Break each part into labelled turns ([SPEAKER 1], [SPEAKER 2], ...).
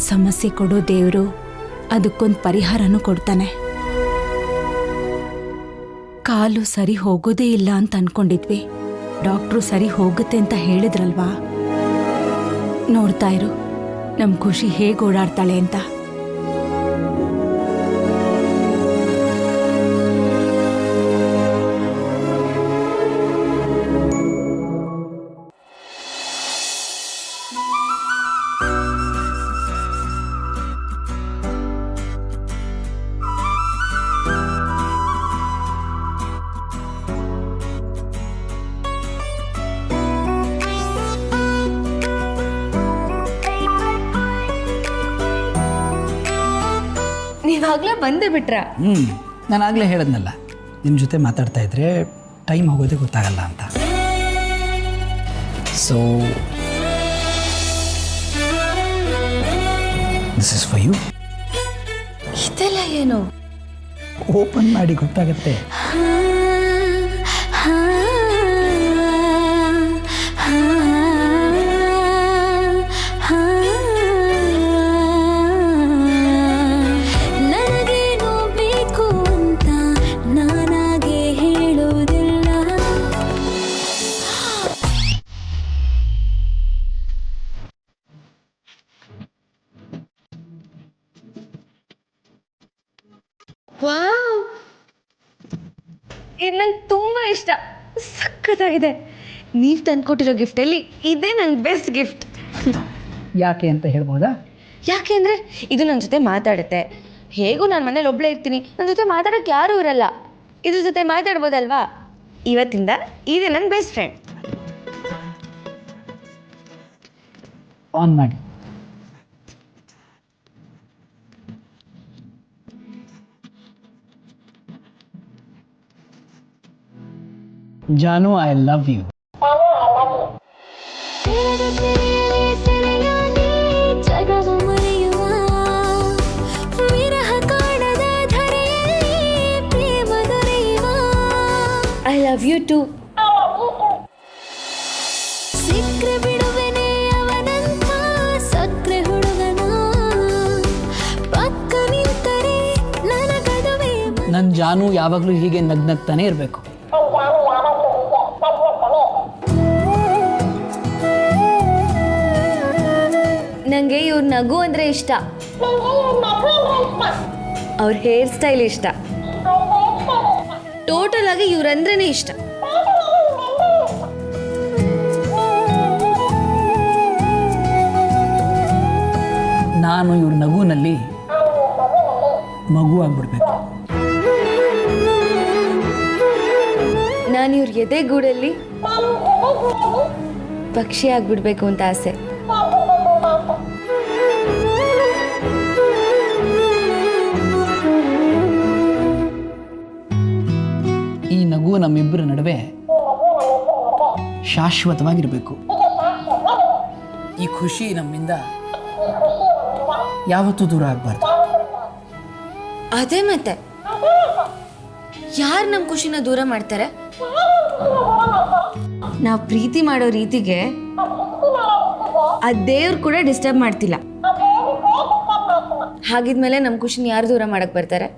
[SPEAKER 1] ಸಮಸ್ಯೆ ಕೊಡೋ ದೇವರು ಅದಕ್ಕೊಂದು ಪರಿಹಾರನೂ ಕೊಡ್ತಾನೆ. ಕಾಲು ಸರಿ ಹೋಗೋದೇ ಇಲ್ಲ ಅಂತ ಅನ್ಕೊಂಡಿದ್ವಿ. ಡಾಕ್ಟ್ರು ಸರಿ ಹೋಗುತ್ತೆ ಅಂತ ಹೇಳಿದ್ರಲ್ವಾ. ನೋಡ್ತಾ ಇರು ನಮ್ ಖುಷಿ ಹೇಗೆ ಓಡಾಡ್ತಾಳೆ ಅಂತ.
[SPEAKER 2] ನೀವಾಗಲೇ ಬಂದೇ ಬಿಟ್ರಾ?
[SPEAKER 3] ನಾನು ಆಗಲೇ ಹೇಳಿದ್ನಲ್ಲ, ನಿಮ್ಮ ಜೊತೆ ಮಾತಾಡ್ತಾ ಇದ್ರೆ ಟೈಮ್ ಹೋಗೋದೇ ಗೊತ್ತಾಗಲ್ಲ ಅಂತ. So this is for you.
[SPEAKER 2] ಇದೆಲ್ಲ ಏನು?
[SPEAKER 3] ಓಪನ್ ಮಾಡಿ ಗೊತ್ತಾಗತ್ತೆ.
[SPEAKER 2] ವಾವ್, ಇದು ನಂಗೆ ತುಂಬ ಇಷ್ಟ, ಸಖತ್ತಾಗಿದೆ. ನೀವು ತಂದ್ಕೊಟ್ಟಿರೋ ಗಿಫ್ಟಲ್ಲಿ ಇದೇ ನಂಗೆ ಬೆಸ್ಟ್ ಗಿಫ್ಟ್.
[SPEAKER 3] ಯಾಕೆ ಅಂತ ಹೇಳ್ಬೋದಾ?
[SPEAKER 2] ಯಾಕೆಂದರೆ ಇದು ನನ್ನ ಜೊತೆ ಮಾತಾಡುತ್ತೆ. ಹೇಗೂ ನಾನು ಮನೇಲಿ ಒಬ್ಬಳೇ ಇರ್ತೀನಿ, ನನ್ನ ಜೊತೆ ಮಾತಾಡೋಕ್ಕೆ ಯಾರೂ ಇರಲ್ಲ. ಇದ್ರ ಜೊತೆ ಮಾತಾಡ್ಬೋದಲ್ವಾ? ಇವತ್ತಿಂದ ಇದೇ ನನ್ನ ಬೆಸ್ಟ್ ಫ್ರೆಂಡ್.
[SPEAKER 3] ಆನ್ ಮಾಡಿ. ಜಾನು, I love you.
[SPEAKER 2] I love you too.
[SPEAKER 3] ನನ್ನ ಜಾನು ಯಾವಾಗಲೂ ಹೀಗೆ ನಗ್ನಗ್ತಾನೆ ಇರಬೇಕು.
[SPEAKER 2] ನನಗೆ ಇವ್ರ ನಗು ಅಂದರೆ ಇಷ್ಟ. ಅವ್ರ ಹೇರ್ ಸ್ಟೈಲ್ ಇಷ್ಟ. ಟೋಟಲ್ ಆಗಿ ಇವ್ರಂದ್ರೇ ಇಷ್ಟ.
[SPEAKER 3] ನಾನು ಇವ್ರ ನಗುನಲ್ಲಿ ಮಗು ಆಗ್ಬಿಡ್ಬೇಕು.
[SPEAKER 2] ನಾನು ಇವ್ರ ಎದೆಗೂಡಲ್ಲಿ ಪಕ್ಷಿ ಆಗ್ಬಿಡ್ಬೇಕು ಅಂತ ಆಸೆ.
[SPEAKER 3] ಈ ನಗು ನಮ್ಮಿಬ್ಬರ ನಡುವೆ ಶಾಶ್ವತವಾಗಿರಬೇಕು. ಈ ಖುಷಿ ನಮ್ಮಿಂದ ಯಾವತ್ತೂ ದೂರ ಆಗಬಾರ್ದು.
[SPEAKER 2] ಅದೇ ಮತ್ತೆ ಯಾರು ನಮ್ಮ ಖುಷಿನ ದೂರ ಮಾಡ್ತಾರೆ? ನಾವು ಪ್ರೀತಿ ಮಾಡೋ ರೀತಿಗೆ ಆ ದೇವ್ರು ಕೂಡ ಡಿಸ್ಟರ್ಬ್ ಮಾಡ್ತಿಲ್ಲ. ಹಾಗಿದ್ಮೇಲೆ ನಮ್ಮ ಖುಷಿನ ಯಾರು ದೂರ ಮಾಡಕ್ ಬರ್ತಾರೆ?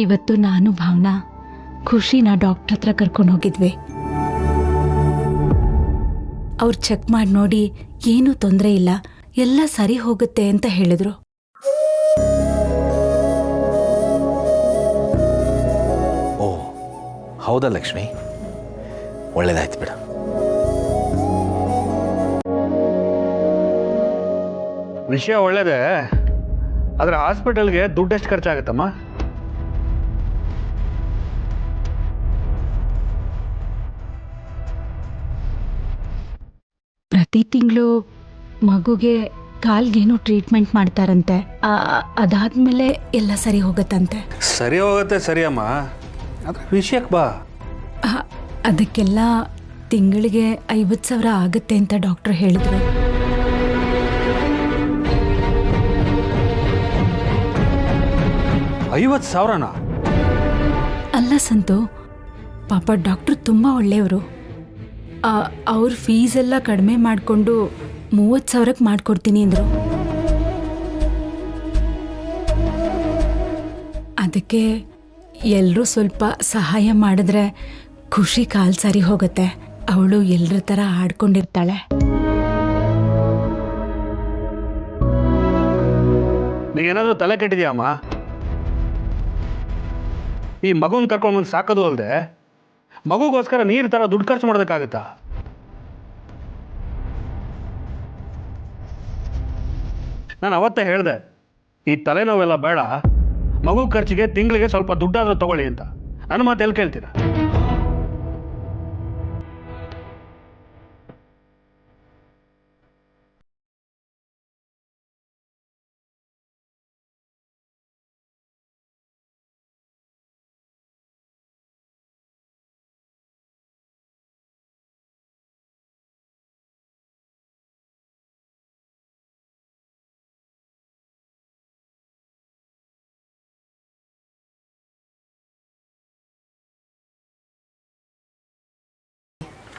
[SPEAKER 1] ಇವತ್ತು ನಾನು ಭಾವನಾ ಖುಷಿನ ಡಾಕ್ಟರ್ ಹತ್ರ ಕರ್ಕೊಂಡು ಹೋಗಿದ್ವಿ. ಅವ್ರು ಚೆಕ್ ಮಾಡಿ ನೋಡಿ ಏನೂ ತೊಂದರೆ ಇಲ್ಲ, ಎಲ್ಲ ಸರಿ ಹೋಗುತ್ತೆ ಅಂತ ಹೇಳಿದ್ರು.
[SPEAKER 4] ಓ ಹೌದಾ ಲಕ್ಷ್ಮಿ, ಒಳ್ಳೇದಾಯ್ತು ಬಿಡ.
[SPEAKER 5] ವಿಷಯ ಒಳ್ಳೇದೇ, ಆದರೆ ಹಾಸ್ಪಿಟಲ್ಗೆ ದುಡ್ಡು ಎಷ್ಟು ಖರ್ಚಾಗುತ್ತಮ್ಮ?
[SPEAKER 1] ಪ್ರತಿ ತಿಂಗಳು ಮಗುಗೆ ಕಾಲ್ಗೇನೋ ಟ್ರೀಟ್ಮೆಂಟ್ ಮಾಡ್ತಾರಂತೆ. ಅದಾದ್ಮೇಲೆ ಎಲ್ಲ ಸರಿ ಹೋಗುತ್ತಂತೆ.
[SPEAKER 5] ಸರಿ ಹೋಗುತ್ತೆ ಸರಿ ಅಮ್ಮ, ಆದರೆ ವಿಷಯಕ್ಕೆ ಬಾ.
[SPEAKER 1] ಅದಕ್ಕೆಲ್ಲ ತಿಂಗಳಿಗೆ 50,000 ಆಗುತ್ತೆ ಅಂತ ಡಾಕ್ಟ್ರು ಹೇಳಿದ್ರು.
[SPEAKER 5] $50,000?
[SPEAKER 1] ಅಲ್ಲ ಸಂತು, ಪಾಪ ಡಾಕ್ಟ್ರು ತುಂಬ ಒಳ್ಳೆಯವರು. ಅವ್ರ ಫೀಸೆಲ್ಲ ಕಡಿಮೆ ಮಾಡಿಕೊಂಡು 30,000ಕ್ಕೆ ಮಾಡಿಕೊಡ್ತೀನಿ ಅಂದರು. ಅದಕ್ಕೆ ಎಲ್ಲರೂ ಸ್ವಲ್ಪ ಸಹಾಯ ಮಾಡಿದ್ರೆ ಖುಷಿ ಕಾಲು ಸರಿ ಹೋಗುತ್ತೆ. ಅವಳು ಎಲ್ಲರ ಥರ ಆಡ್ಕೊಂಡಿರ್ತಾಳೆ.
[SPEAKER 5] ನೀಗೇನಾದರೂ ತಲೆ ಕೆಟ್ಟಿದ್ಯಾಮ್ಮ? ಈ ಮಗುನ ಕರ್ಕೊಂಡು ಸಾಕೋದು ಅಲ್ಲದೆ ಮಗುಗೋಸ್ಕರ ನೀರು ಥರ ದುಡ್ಡು ಖರ್ಚು ಮಾಡೋದಕ್ಕಾಗತ್ತಾ? ನಾನು ಅವತ್ತೇ ಹೇಳಿದೆ, ಈ ತಲೆನೋವೆಲ್ಲ ಬೇಡ, ಮಗು ಖರ್ಚಿಗೆ ತಿಂಗಳಿಗೆ ಸ್ವಲ್ಪ ದುಡ್ಡಾದರೂ ತಗೊಳ್ಳಿ ಅಂತ. ನನ್ನ ಮಾತು ಎಲ್ಲಿ ಕೇಳ್ತೀರಾ?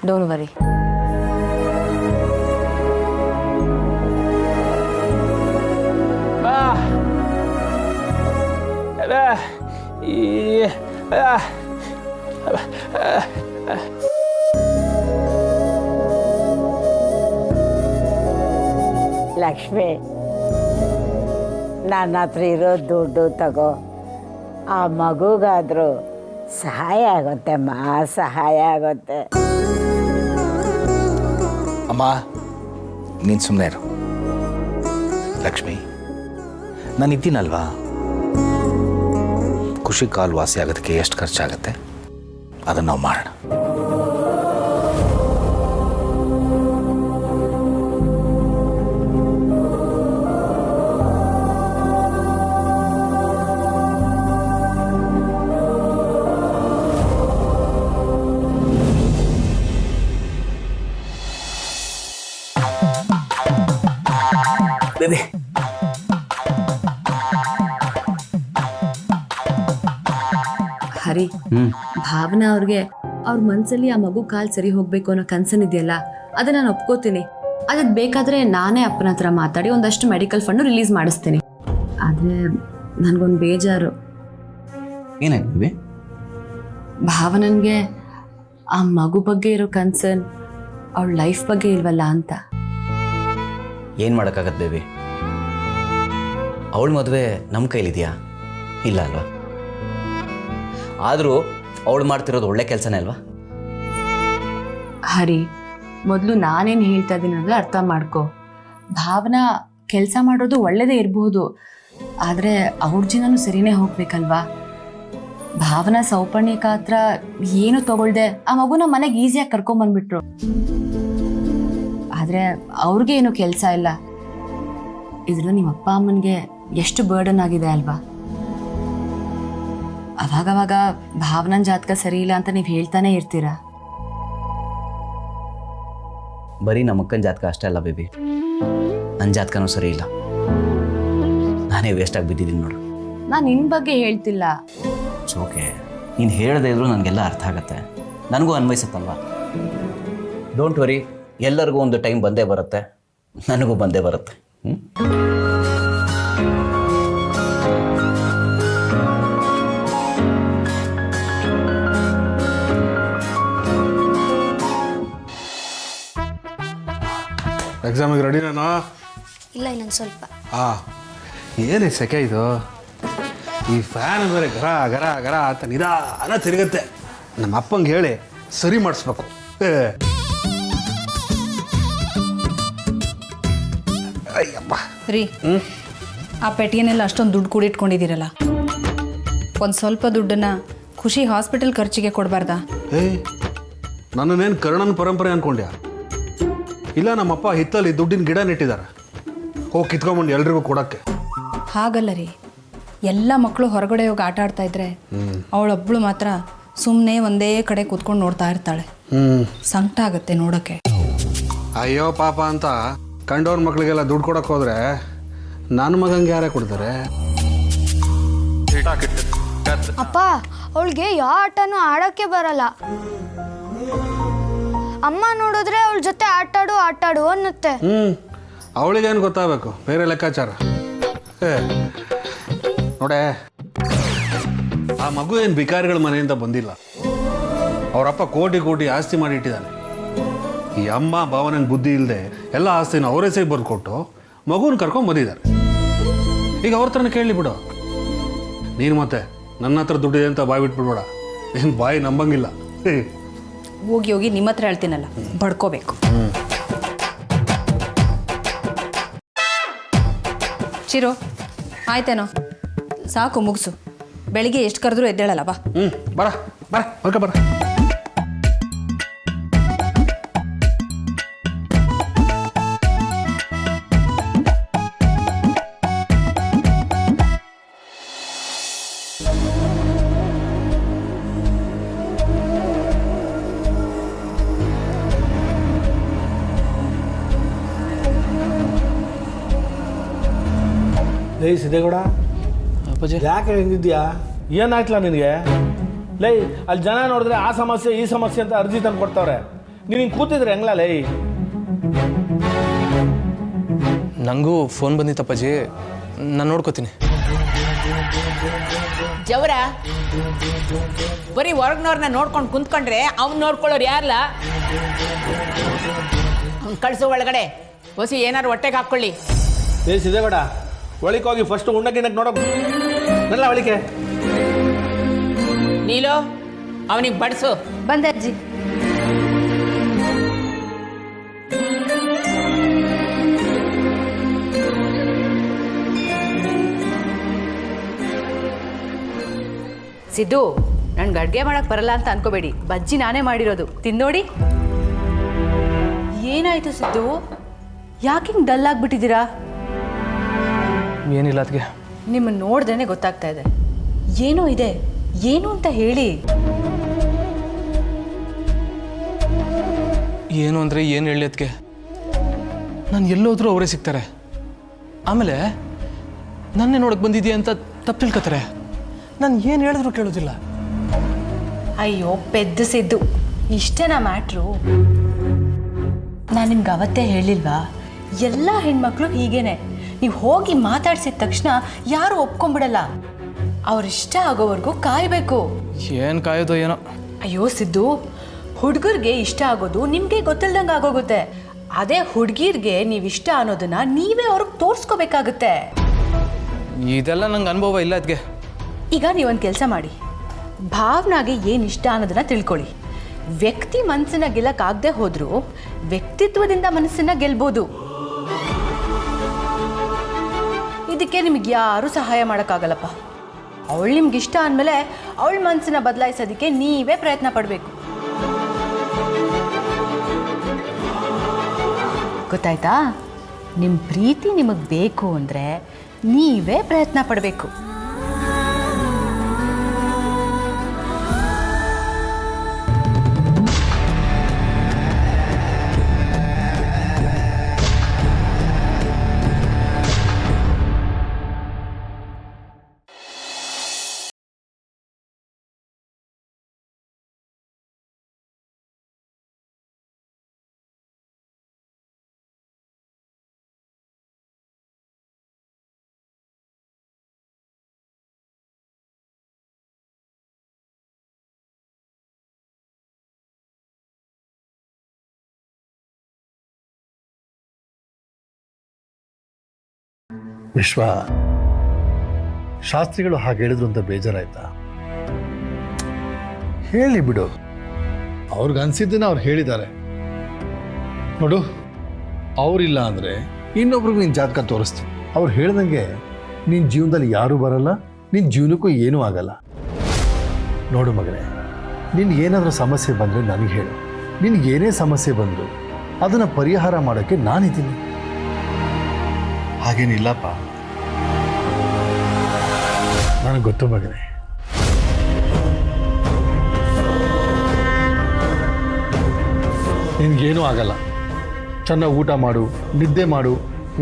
[SPEAKER 2] Don't worry.
[SPEAKER 6] ಲಕ್ಷ್ಮಿ, ನನ್ನ ಹತ್ರ ಇರೋ ದುಡ್ಡು ತಗೋ. ಆ ಮಗುಗಾದರೂ ಸಹಾಯ ಆಗುತ್ತೆ ಸಹಾಯ ಆಗುತ್ತೆ.
[SPEAKER 4] ಅಮ್ಮ ನೀನು ಸುಮ್ಮನೆ ಇರು. ಲಕ್ಷ್ಮಿ, ನಾನು ಇದ್ದೀನಲ್ವಾ, ಖುಷಿ ಕಾಲು ವಾಸಿ ಆಗೋದಕ್ಕೆ ಎಷ್ಟು ಖರ್ಚಾಗುತ್ತೆ ಅದನ್ನು ನಾವು ಮಾಡೋಣ. ಬೇಬಿ,
[SPEAKER 7] ಹರಿ, ಭಾವನಾ ಅವ್ರಿಗೆ ಅವ್ರ ಮನ್ಸಲ್ಲಿ ಆ ಮಗು ಕಾಲ್ ಸರಿ ಹೋಗ್ಬೇಕು ಅನ್ನೋ ಕನ್ಸನ್ ಇದೆಯಲ್ಲ, ಅದನ್ನ ನಾನು ಒಪ್ಕೋತೀನಿ. ಅದಕ್ಕೆ ಬೇಕಾದ್ರೆ ನಾನೇ ಅಪ್ಪನ ಹತ್ರ ಮಾತಾಡಿ ಒಂದಷ್ಟು ಮೆಡಿಕಲ್ ಫಂಡು ರಿಲೀಸ್ ಮಾಡಿಸ್ತೀನಿ. ಆದ್ರೆ ನನ್ಗೊಂದು ಬೇಜಾರು.
[SPEAKER 8] ಏನಾಯ್ತು?
[SPEAKER 7] ಭಾವನನ್ಗೆ ಆ ಮಗು ಬಗ್ಗೆ ಇರೋ ಕನ್ಸರ್ನ್ ಅವಳ ಲೈಫ್ ಬಗ್ಗೆ ಇಲ್ವಲ್ಲ ಅಂತ.
[SPEAKER 8] ಏನು ಮಾಡೋಕ್ಕಾಗತ್ತೆ ಬೇಬಿ? ಅವಳ ಮದುವೆ ನಮ್ಮ ಕೈಲಿದೆಯಾ? ಇಲ್ಲ ಅಲ್ವಾ? ಆದರೂ ಅವಳು ಮಾಡ್ತಿರೋದು ಒಳ್ಳೆ ಕೆಲಸನೇ ಅಲ್ವಾ?
[SPEAKER 7] ಹರಿ, ಮೊದಲು ನಾನೇನು ಹೇಳ್ತಾ ಇದ್ದೀನಿ ಅಂದರೆ ಅರ್ಥ ಮಾಡ್ಕೊ. ಭಾವನಾ ಕೆಲಸ ಮಾಡೋದು ಒಳ್ಳೇದೇ ಇರಬಹುದು, ಆದರೆ ಅವ್ರ ಜೀವನೂ ಸರಿನೇ ಹೋಗ್ಬೇಕಲ್ವಾ? ಭಾವನಾ ಸೌಪರ್ಣಿಕ ಹತ್ರ ಏನು ತಗೊಳ್ದೆ ಆ ಮಗುನ ಮನೆಗೆ ಈಸಿಯಾಗಿ ಕರ್ಕೊಂಬಂದ್ಬಿಟ್ರು. ಆದರೆ ಅವ್ರಿಗೆ ಏನು ಕೆಲಸ ಇಲ್ಲ. ಇದರಿಂದ ನಿಮ್ಮ ಅಪ್ಪ ಅಮ್ಮನಿಗೆ ಎಷ್ಟು ಬರ್ಡನ್ ಆಗಿದೆ ಅಲ್ವಾ? ಅವಾಗವಾಗ ಭಾವನನ್ ಜಾತಕ ಸರಿ ಇಲ್ಲ ಅಂತ ನೀವು ಹೇಳ್ತಾನೆ ಇರ್ತೀರಾ.
[SPEAKER 8] ಬರೀ ನಮ್ಮ ಅಕ್ಕನ ಜಾತಕ ಅಷ್ಟೇ ಅಲ್ಲ ಬೇಬಿ, ನನ್ನ ಜಾತಕನೂ ಸರಿ ಇಲ್ಲ. ನಾನೇ ವೇಸ್ಟಾಗಿ ಬಿದ್ದಿದ್ದೀನಿ ನೋಡು.
[SPEAKER 7] ನಾನು ನಿನ್ನ ಬಗ್ಗೆ ಹೇಳ್ತಿಲ್ಲ.
[SPEAKER 8] ಓಕೆ, ನೀನು ಹೇಳದೇ ಇದ್ರು ನನಗೆಲ್ಲ ಅರ್ಥ ಆಗತ್ತೆ, ನನಗೂ ಅನ್ವಯಿಸುತ್ತಲ್ವ. ಡೋಂಟ್ ವರಿ, ಎಲ್ಲರಿಗೂ ಒಂದು ಟೈಮ್ ಬಂದೇ ಬರುತ್ತೆ, ನನಗೂ ಬಂದೇ ಬರುತ್ತೆ.
[SPEAKER 5] ಎಕ್ಸಾಮಿಗೆ ರೆಡಿನೇನೋ?
[SPEAKER 9] ಇಲ್ಲ, ಇನ್ನೊಂದು ಸ್ವಲ್ಪ.
[SPEAKER 5] ಏನೇ ಸೆಕೆ ಇದು? ಈ ಫ್ಯಾನ್ ಬೇರೆ ಗರ ಗರ ಗರ ಅಂತ ನಿಧಾನ ತಿರುಗುತ್ತೆ. ನಮ್ಮ ಅಪ್ಪಂಗೆ ಹೇಳಿ ಸರಿ ಮಾಡಿಸ್ಬೇಕು. ಅಯ್ಯಪ್ಪ
[SPEAKER 10] ರೀ, ಆ ಪೆಟ್ಟಿಗೆನೆಲ್ಲ ಅಷ್ಟೊಂದು ದುಡ್ಡು ಕೂಡಿಟ್ಕೊಂಡಿದ್ದೀರಲ್ಲ, ಒಂದು ಸ್ವಲ್ಪ ದುಡ್ಡನ್ನು ಖುಷಿ ಹಾಸ್ಪಿಟಲ್ ಖರ್ಚಿಗೆ ಕೊಡಬಾರ್ದಾ?
[SPEAKER 5] ನನ್ನನ್ನೇನು ಕರ್ಣನ ಪರಂಪರೆ ಅಂದ್ಕೊಂಡ್ಯಾ? ಇಲ್ಲ ನಮ್ಮಪ್ಪ ಹಿತ್ತಲ್ಲಿ ದುಡ್ಡಿನ ಗಿಡ ನೆಟ್ಟಿದ್ದಾರೆ, ಹೋಗಿ ಕಿತ್ಕೊಂಬಂಡು ಎಲ್ರಿಗೂ ಕೊಡೋಕ್ಕೆ.
[SPEAKER 10] ಹಾಗಲ್ಲ ರೀ, ಎಲ್ಲ ಮಕ್ಕಳು ಹೊರಗಡೆ ಹೋಗಿ ಆಟ ಆಡ್ತಾ ಇದ್ರೆ ಅವಳೊಬ್ಳು ಮಾತ್ರ ಸುಮ್ಮನೆ ಒಂದೇ ಕಡೆ ಕೂತ್ಕೊಂಡು ನೋಡ್ತಾ ಇರ್ತಾಳೆ. ಸಂಕಟ ಆಗುತ್ತೆ ನೋಡೋಕ್ಕೆ.
[SPEAKER 5] ಅಯ್ಯೋ ಪಾಪ ಅಂತ ಕಂಡವ್ರ ಮಕ್ಳಿಗೆಲ್ಲ ದುಡ್ಡು ಕೊಡಕ್ಕೆ ಹೋದ್ರೆ ನನ್ನ ಮಗಂಗೆ ಯಾರೇ ಕೊಡ್ತಾರೆ?
[SPEAKER 9] ಅಪ್ಪ ಅವಳಿಗೆ ಯಾವ ಆಟನೂ ಆಡೋಕ್ಕೆ ಬರಲ್ಲ. ಅಮ್ಮ ನೋಡಿದ್ರೆ ಅವಳ ಜೊತೆ ಆಟಾಡು ಅನ್ನತ್ತೆ.
[SPEAKER 5] ಅವಳಿಗೇನು ಗೊತ್ತಾಗಬೇಕು, ಬೇರೆ ಲೆಕ್ಕಾಚಾರ. ನೋಡೆ, ಆ ಮಗು ಏನು ಭಿಕಾರಿಗಳ ಮನೆಯಿಂದ ಬಂದಿಲ್ಲ. ಅವರಪ್ಪ ಕೋಟಿ ಕೋಟಿ ಆಸ್ತಿ ಮಾಡಿ ಇಟ್ಟಿದ್ದಾನೆ. ಈ ಅಮ್ಮ ಭಾವನೆಗೆ ಬುದ್ಧಿ ಇಲ್ಲದೆ ಎಲ್ಲ ಆಸ್ತಿನ ಅವರೇ ಸೈ ಬರ್ಕೊಟ್ಟು ಮಗುನ ಕರ್ಕೊಂಡು ಬಂದಿದ್ದಾರೆ. ಈಗ ಅವ್ರ ಥರನೇ ಕೇಳಲಿ ಬಿಡು. ನೀನು ಮತ್ತೆ ನನ್ನ ಹತ್ರ ದುಡ್ಡಿದೆ ಅಂತ ಬಾಯಿ ಬಿಟ್ಬಿಡ್ಬೇಡ, ನೀನು ಬಾಯಿ ನಂಬಂಗಿಲ್ಲ.
[SPEAKER 10] ಹೋಗಿ ನಿಮ್ಮ ಹತ್ರ ಹೇಳ್ತೀನಲ್ಲ, ಬಡ್ಕೋಬೇಕು. ಚಿರು, ಆಯ್ತೇನೋ, ಸಾಕು, ಮುಗಿಸು. ಬೆಳಿಗ್ಗೆ ಎಷ್ಟು ಕರೆದ್ರೂ ಎದ್ದೇಳಲ್ಲ. ಬಾ.
[SPEAKER 5] ಬರ ಬರ ಹೊರಗೆ ಬರ.
[SPEAKER 11] ಲೈ ಸಿದ್ದೇಗೌಡ, ಅಪ್ಪಾಜಿ ಯಾಕೆ ಹೆಂಗಿದ್ಯಾ? ಏನಾಯ್ತಲ್ಲ ನಿನಗೆ? ಲೈ, ಅಲ್ಲಿ ಜನ ನೋಡಿದ್ರೆ ಆ ಸಮಸ್ಯೆ ಈ ಸಮಸ್ಯೆ ಅಂತ ಅರ್ಜಿ ತಂದು ಕೊಡ್ತಾವ್ರೆ. ನೀನು ಹಿಂಗೆ ಕೂತಿದ್ರೆ ಹೆಂಗ್ಲ ಲೈ?
[SPEAKER 12] ನನಗೂ ಫೋನ್ ಬಂದಿತ್ತಪ್ಪಾಜಿ, ನಾನು ನೋಡ್ಕೋತೀನಿ.
[SPEAKER 6] ಜವರ ಬರೀ ಹೊರಗ್ನವ್ರನ್ನ ನೋಡ್ಕೊಂಡು ಕುಂತ್ಕೊಂಡ್ರೆ ಅವ್ನು ನೋಡ್ಕೊಳ್ಳೋರು ಯಾರಲ್ಲ? ಅವ್ನು ಕಳಿಸೋ ಒಳಗಡೆ ಹೊಸಿ ಏನಾರು ಹೊಟ್ಟೆಗೆ ಹಾಕ್ಕೊಳ್ಳಿ.
[SPEAKER 11] ಲೈ ಸಿದ್ದೇಗೌಡ, ಒಳಿಕೆ ಹೋಗಿ ಫಸ್ಟ್ ಉಣ್ಣಕ್ಕಿನ್ನಕ್ಕೆ ನೋಡೋಕೆ ನಲ್ಲ ಒಳಿಕೆ.
[SPEAKER 6] ನೀಲೋ, ಅವನಿಗೆ ಬಡಿಸು.
[SPEAKER 10] ಬಂದೆ ಅಜ್ಜಿ.
[SPEAKER 7] ಸಿದ್ದು, ನನ್ಗೆ ಅಡುಗೆ ಮಾಡಕ್ಕೆ ಬರಲ್ಲ ಅಂತ ಅನ್ಕೋಬೇಡಿ. ಬಜ್ಜಿ ನಾನೇ ಮಾಡಿರೋದು, ತಿನ್ನೋಡಿ. ಏನಾಯ್ತು ಸಿದ್ದು? ಯಾಕೆ ಹಿಂಗೆ ಡಲ್ ಆಗಿಬಿಟ್ಟಿದ್ದೀರಾ?
[SPEAKER 12] ಏನಿಲ್ಲ ಅದಕ್ಕೆ.
[SPEAKER 7] ನಿಮ್ಮನ್ನು ನೋಡಿದ್ರೇ ಗೊತ್ತಾಗ್ತಾ ಇದೆ, ಏನೋ ಇದೆ. ಏನು ಅಂತ ಹೇಳಿ.
[SPEAKER 12] ಏನು ಅಂದರೆ ಏನು ಹೇಳಿ ಅದಕ್ಕೆ? ನಾನು ಎಲ್ಲೋದ್ರೂ ಅವರೇ ಸಿಗ್ತಾರೆ. ಆಮೇಲೆ ನನ್ನೇ ನೋಡಕ್ಕೆ ಬಂದಿದ್ದೀಯ ಅಂತ ತಪ್ಪು ತಿಳ್ಕೊತಾರೆ. ನಾನು ಏನು ಹೇಳಿದ್ರು ಕೇಳೋದಿಲ್ಲ.
[SPEAKER 7] ಅಯ್ಯೋ ಪೆದ್ದು ಸಿದ್ದು, ಇಷ್ಟೇನಾ ಮ್ಯಾಟ್ರು? ನಾನು ನಿಮ್ಗೆ ಅವತ್ತೇ ಹೇಳಿಲ್ವಾ, ಎಲ್ಲ ಹೆಣ್ಮಕ್ಳು ಹೀಗೇನೆ. ನೀವು ಹೋಗಿ ಮಾತಾಡ್ಸಿದ ತಕ್ಷಣ ಯಾರು ಒಪ್ಕೊಂಡ್ಬಿಡಲ್ಲ. ಅವ್ರಿಷ್ಟ ಆಗೋವರೆಗೂ ಕಾಯಬೇಕು.
[SPEAKER 12] ಏನು ಕಾಯೋದು ಏನೋ.
[SPEAKER 7] ಅಯ್ಯೋ ಸಿದ್ದು, ಹುಡುಗರಿಗೆ ಇಷ್ಟ ಆಗೋದು ನಿಮಗೆ ಗೊತ್ತಿಲ್ದಂಗೆ ಆಗೋಗುತ್ತೆ. ಅದೇ ಹುಡುಗಿರ್ಗೆ ನೀವು ಇಷ್ಟ ಅನ್ನೋದನ್ನ ನೀವೇ ಅವ್ರಿಗೆ ತೋರಿಸ್ಕೋಬೇಕಾಗುತ್ತೆ.
[SPEAKER 12] ಇದೆಲ್ಲ ನಂಗೆ ಅನುಭವ ಇಲ್ಲ ಅದಕ್ಕೆ.
[SPEAKER 7] ಈಗ ನೀವೊಂದು ಕೆಲಸ ಮಾಡಿ, ಭಾವನಾಗೆ ಏನು ಇಷ್ಟ ಅನ್ನೋದನ್ನ ತಿಳ್ಕೊಳ್ಳಿ. ವ್ಯಕ್ತಿ ಮನಸ್ಸನ್ನ ಗೆಲ್ಲಕ್ಕಾಗದೆ ಹೋದರೂ ವ್ಯಕ್ತಿತ್ವದಿಂದ ಮನಸ್ಸನ್ನ ಗೆಲ್ಬೋದು. ಇದಕ್ಕೆ ನಿಮ್ಗೆ ಯಾರೂ ಸಹಾಯ ಮಾಡೋಕ್ಕಾಗಲ್ಲಪ್ಪ. ಅವಳು ನಿಮ್ಗೆ ಇಷ್ಟ ಅಂದಮೇಲೆ ಅವಳ ಮನಸ್ಸನ್ನ ಬದಲಾಯಿಸೋದಕ್ಕೆ ನೀವೇ ಪ್ರಯತ್ನ ಪಡಬೇಕು. ಗೊತ್ತಾಯ್ತಾ? ನಿಮ್ಮ ಪ್ರೀತಿ ನಿಮಗೆ ಬೇಕು ಅಂದರೆ ನೀವೇ ಪ್ರಯತ್ನ ಪಡಬೇಕು.
[SPEAKER 11] ವಿಶ್ವ, ಶಾಸ್ತ್ರಿಗಳು ಹಾಗೆ ಹೇಳಿದ್ರು ಅಂತ ಬೇಜಾರಾಯ್ತಾ? ಹೇಳಿ ಬಿಡು, ಅವ್ರಿಗೆ ಅನ್ಸಿದ್ದನ್ನ ಅವ್ರು ಹೇಳಿದ್ದಾರೆ. ನೋಡು, ಅವರಿಲ್ಲ ಅಂದರೆ ಇನ್ನೊಬ್ರಿಗೆ ನಿನ್ನ ಜಾತಕ ತೋರಿಸ್ತೀನಿ. ಅವ್ರು ಹೇಳ್ದಂಗೆ ನಿನ್ನ ಜೀವನದಲ್ಲಿ ಯಾರೂ ಬರಲ್ಲ, ನಿನ್ನ ಜೀವನಕ್ಕೂ ಏನೂ ಆಗಲ್ಲ. ನೋಡು ಮಗನೇ, ನಿನ್ಗೇನಾದರೂ ಸಮಸ್ಯೆ ಬಂದರೆ ನನಗೆ ಹೇಳು. ನಿನಗೇನೇ ಸಮಸ್ಯೆ ಬಂದು ಅದನ್ನು ಪರಿಹಾರ ಮಾಡೋಕ್ಕೆ ನಾನಿದ್ದೀನಿ.
[SPEAKER 5] ಹಾಗೇನಿಲ್ಲಪ್ಪ.
[SPEAKER 11] ನನಗೆ ಗೊತ್ತು ಮಗನೇ. ನಿನಗೇನೂ ಆಗಲ್ಲ. ಚೆನ್ನಾಗಿ ಊಟ ಮಾಡು, ನಿದ್ದೆ ಮಾಡು,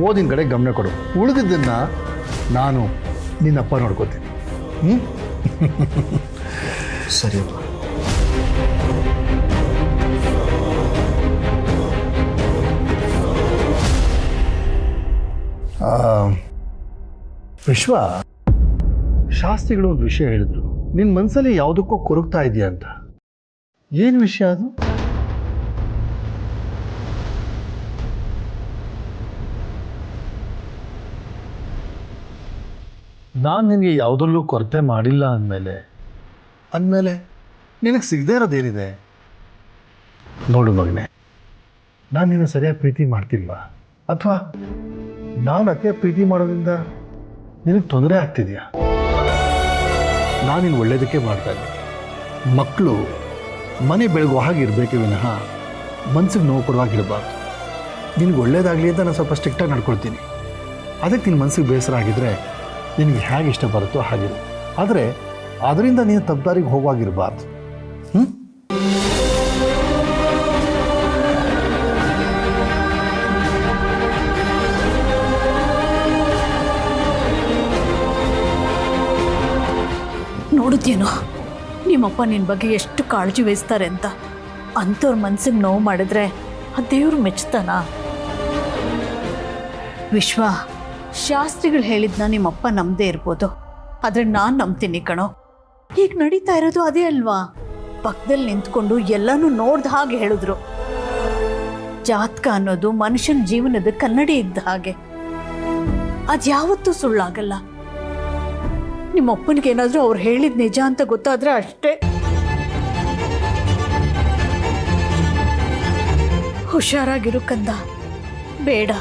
[SPEAKER 11] ಓದಿನ ಕಡೆ ಗಮನ ಕೊಡು. ಉಳಿದಿದ್ದನ್ನು ನಾನು ನಿನ್ನಪ್ಪ ನೋಡ್ಕೋತೀನಿ.
[SPEAKER 8] ಸರಿ.
[SPEAKER 11] ವಿಶ್ವ, ಶಾಸ್ತ್ರಿಗಳು ಒಂದು ವಿಷಯ ಹೇಳಿದ್ರು. ನಿನ್ನ ಮನಸ್ಸಲ್ಲಿ ಯಾವುದಕ್ಕೋ ಕೊರಗ್ತಾ ಇದೆಯಾ ಅಂತ. ಏನು ವಿಷಯ ಅದು? ನಾನು ನಿನಗೆ ಯಾವುದರಲ್ಲೂ ಕೊರತೆ ಮಾಡಿಲ್ಲ ಅಂದಮೇಲೆ ನಿನಗೆ ಸಿಗದೇ ಇರೋದೇನಿದೆ? ನೋಡು ಮಗನೇ, ನಾನು ನಿನ್ನ ಸರಿಯಾಗಿ ಪ್ರೀತಿ ಮಾಡ್ತಿಲ್ವಾ? ಅಥವಾ ನಾನು ಅತ್ತೆ ಪ್ರೀತಿ ಮಾಡೋದ್ರಿಂದ ನಿನಗೆ ತೊಂದರೆ ಆಗ್ತಿದೆಯಾ? ನಾನು ನಿನ್ನ ಒಳ್ಳೇದಕ್ಕೆ ಮಾಡ್ತಾ ಇದ್ದೆ. ಮಕ್ಕಳು ಮನೆ ಬೆಳಗುವ ಹಾಗೆ ಇರಬೇಕೆ ವಿನಃ ಮನ್ಸಿಗೆ ನೋವು ಕೊಡುವಾಗಿರಬಾರ್ದು. ನಿನಗೆ ಒಳ್ಳೇದಾಗಲಿ ಅಂತ ನಾನು ಸ್ವಲ್ಪ ಸ್ಟ್ರಿಕ್ಟಾಗಿ ನಡ್ಕೊಳ್ತೀನಿ. ಅದಕ್ಕೆ ನಿನ್ನ ಮನಸ್ಸಿಗೆ ಬೇಸರ ಆಗಿದ್ದರೆ ನಿನಗೆ ಹೇಗೆ ಇಷ್ಟ ಬರುತ್ತೋ ಹಾಗಿರು. ಆದರೆ ಅದರಿಂದ ನೀನು ತಪ್ಪದಾರಿಗೆ ಹೋಗುವಾಗಿರಬಾರ್ದು.
[SPEAKER 13] ನೋಡಿದ್ಯೇನೋ ನಿಮ್ಮಪ್ಪ ನಿನ್ನ ಬಗ್ಗೆ ಎಷ್ಟು ಕಾಳಜಿ ವಹಿಸ್ತಾರೆ ಅಂತ. ಅಂಥವ್ರ ಮನ್ಸಿಗೆ ನೋವು ಮಾಡಿದ್ರೆ ಆ ದೇವ್ರು ಮೆಚ್ತಾನ? ವಿಶ್ವ, ಶಾಸ್ತ್ರಿಗಳು ಹೇಳಿದ್ನ ನಿಮ್ಮಪ್ಪ ನಂಬದೇ ಇರ್ಬೋದು, ಆದರೆ ನಾನು ನಂಬ್ತೀನಿ ಕಣೋ. ಈಗ ನಡೀತಾ ಇರೋದು ಅದೇ ಅಲ್ವಾ? ಪಕ್ಕದಲ್ಲಿ ನಿಂತ್ಕೊಂಡು ಎಲ್ಲನೂ ನೋಡ್ದ ಹಾಗೆ ಹೇಳಿದ್ರು. ಜಾತಕ ಅನ್ನೋದು ಮನುಷ್ಯನ ಜೀವನದ ಕನ್ನಡಿ ಇದ್ದ ಹಾಗೆ, ಅದ್ಯಾವತ್ತೂ ಸುಳ್ಳಾಗಲ್ಲ. ನಿಮ್ಮಪ್ಪನಿಗೇನಾದರೂ ಅವ್ರು ಹೇಳಿದ ನಿಜ ಅಂತ ಗೊತ್ತಾದ್ರೆ ಅಷ್ಟೇ. ಹುಷಾರಾಗಿರು ಕಂದ, ಬೇಡ